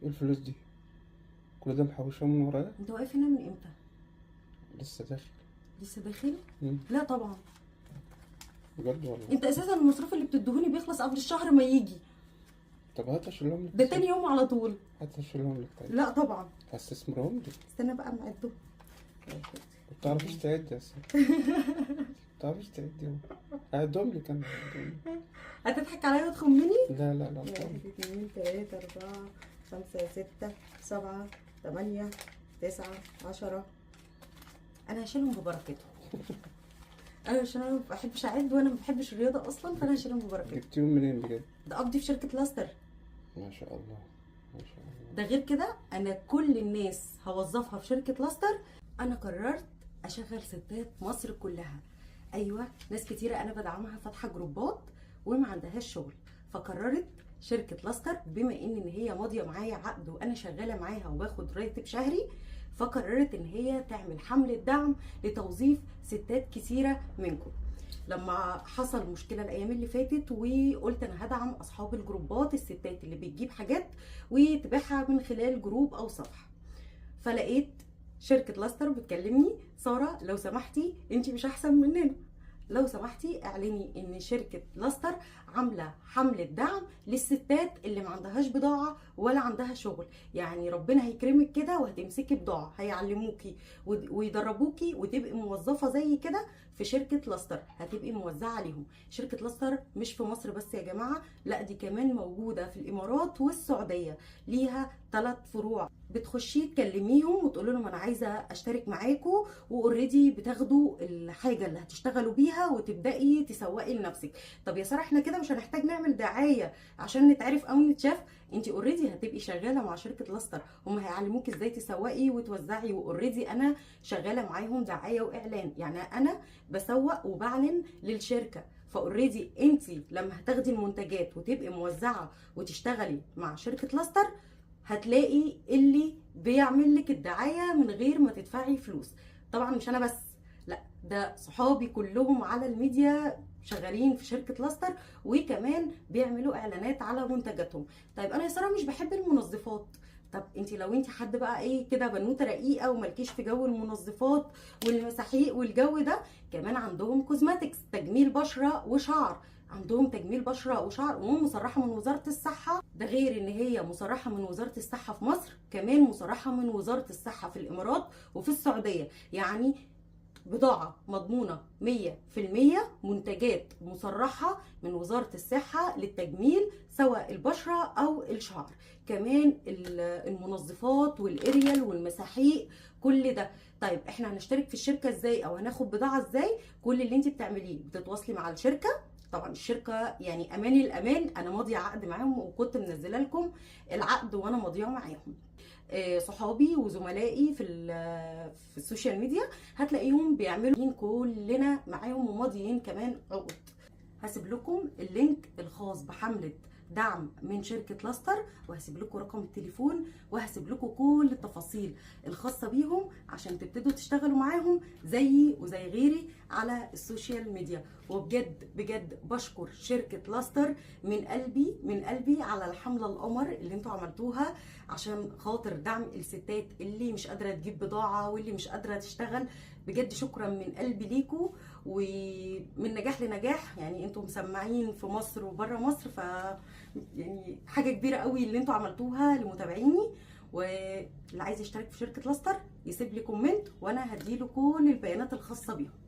ايه الفلوس دي؟ كل ده محوشاه من ورايا؟ انت واقف هنا من امتى؟ لسه داخل. لسه داخل؟ مم. لا طبعا. بجد والله. انت اساسا المصروف اللي بتديهوني بيخلص قبل الشهر ما يجي. طب هات اشيلهم لك. ده تاني يوم على طول. هات اشيلهم لك طيب. لا طبعا. هستثمرهم لك. استنى بقى نعدهم. ما بتعرفيش تعدي اصلا. ما بتعرفيش تعدي. هعدهم لك انا. هتضحك عليا وتخمني؟ لا لا لا. 1 2 3 4 5 6 7 8 9 10. انا هشيلهم ببركتهم. انا عشان انا ما بحبش اعد وانا ما بحبش الرياضه اصلا، فانا هشيلهم ببركتهم. جبتيهم منين بجد؟ ده قبضي في شركه لاستر. ما شاء الله. ما شاء الله. ده غير كده انا كل الناس هوظفها في شركه لاستر. انا قررت اشغل ستات مصر كلها. ايوه، ناس كتيره انا بدعمها فاتحه جروبات وما عندهاش شغل، فقررت شركه لاستر بما ان هي ماضيه معايا عقد وانا شغاله معاها وباخد راتب شهري، فقررت ان هي تعمل حمله دعم لتوظيف ستات كتيره منكم. لما حصل مشكله الايام اللي فاتت وقلت انا هدعم اصحاب الجروبات، الستات اللي بتجيب حاجات وتبيعها من خلال جروب او صفحه، فلقيت شركه لاستر بتكلمني: ساره لو سمحتي انت مش احسن مننا، لو سمحتي اعلني ان شركه لاستر عامله حمله دعم للستات اللي ما عندهاش بضاعه ولا عندها شغل، يعني ربنا هيكرمك كده وهتمسكي بضاعه، هيعلموكي ويدربوكي وتبقي موظفه زي كده في شركه لاستر، هتبقي موزعه عليهم. شركه لاستر مش في مصر بس يا جماعه، لا دي كمان موجوده في الامارات والسعوديه، ليها 3 فروع. بتخشي تكلميهم وتقولي لهم انا عايزه اشترك معاكم، واوريدي بتاخدوا الحاجه اللي هتشتغلوا بيها وتبداي تسوقي لنفسك. طب يا ساره احنا كده مش هنحتاج نعمل دعايه عشان نتعرف او نتشاف؟ انت اوريدي هتبقي شغاله مع شركه لاستر، هم هيعلموكي ازاي تسوقي وتوزعي، واوريدي انا شغاله معاهم دعايه واعلان، يعني انا بسوق وبعلن للشركه. فاوريدي انت لما هتاخدي المنتجات وتبقي موزعه وتشتغلي مع شركه لاستر هتلاقي اللي بيعمل لك الدعايه من غير ما تدفعي فلوس. طبعا مش انا بس، لا ده صحابي كلهم على الميديا شغالين في شركه لاستر وكمان بيعملوا اعلانات على منتجاتهم. طيب انا يا ساره مش بحب المنظفات. طب انت لو انت حد بقى ايه كده بنوته رقيقه ومالكيش في جو المنظفات والمساحيق والجو ده، كمان عندهم كوزماتكس، تجميل بشره وشعر، عندهم تجميل بشره وشعر ومصرحه من وزاره الصحه. ده غير ان هي مصرحه من وزاره الصحه في مصر، كمان مصرحه من وزاره الصحه في الامارات وفي السعوديه، يعني بضاعة مضمونة 100%، منتجات مصرحة من وزارة الصحة للتجميل سواء البشرة أو الشعر، كمان المنظفات والإريال والمساحيق كل ده. طيب احنا هنشترك في الشركة ازاي او هناخد بضاعة ازاي؟ كل اللي انت بتعمليه بتتواصلي مع الشركة، طبعا الشركه يعني امان الامان، انا ماضيه عقد معاهم وكنت منزله لكم العقد وانا ماضيه معاهم. صحابي وزملائي في السوشيال ميديا هتلاقيهم بيعملوا كلنا معاهم وماضيين كمان عقود. هسيب لكم اللينك الخاص بحمله دعم من شركه لاستر، وهسيب لكم رقم التليفون، وهسيب لكم كل التفاصيل الخاصه بيهم عشان تبتدوا تشتغلوا معاهم زيي وزي غيري على السوشيال ميديا. وبجد بجد بشكر شركه لاستر من قلبي من قلبي على الحمله القمر اللي انتوا عملتوها عشان خاطر دعم الستات اللي مش قادره تجيب بضاعه واللي مش قادره تشتغل. بجد شكرا من قلبي ليكوا، ومن نجاح لنجاح، يعني انتوا مسمعين في مصر وبره مصر، ف يعني حاجه كبيره قوي اللي انتوا عملتوها لمتابعيني. واللي عايز يشترك في شركه لاستر يسيب لي كومنت وانا هديله كل البيانات الخاصه بيهم.